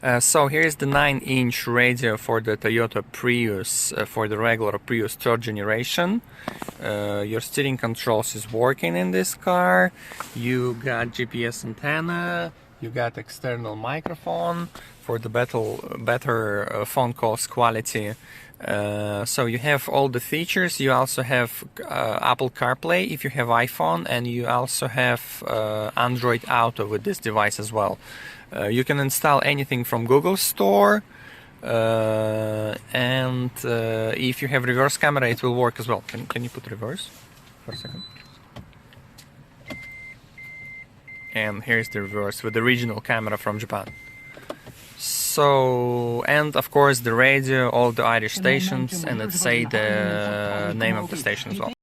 So here's the 9-inch radio for the Toyota Prius, for the regular Prius 3rd generation. Your steering controls is working in this car. You got GPS antenna, you got external microphone for the better phone calls quality. So you have all the features. You also have Apple CarPlay if you have iPhone, and you also have Android Auto with this device as well. You can install anything from Google Store, and if you have reverse camera, it will work as well. Can you put reverse for a second? And here's the reverse with the original camera from Japan. So, and of course the radio, all the Irish stations, and let's say the name of the station as well.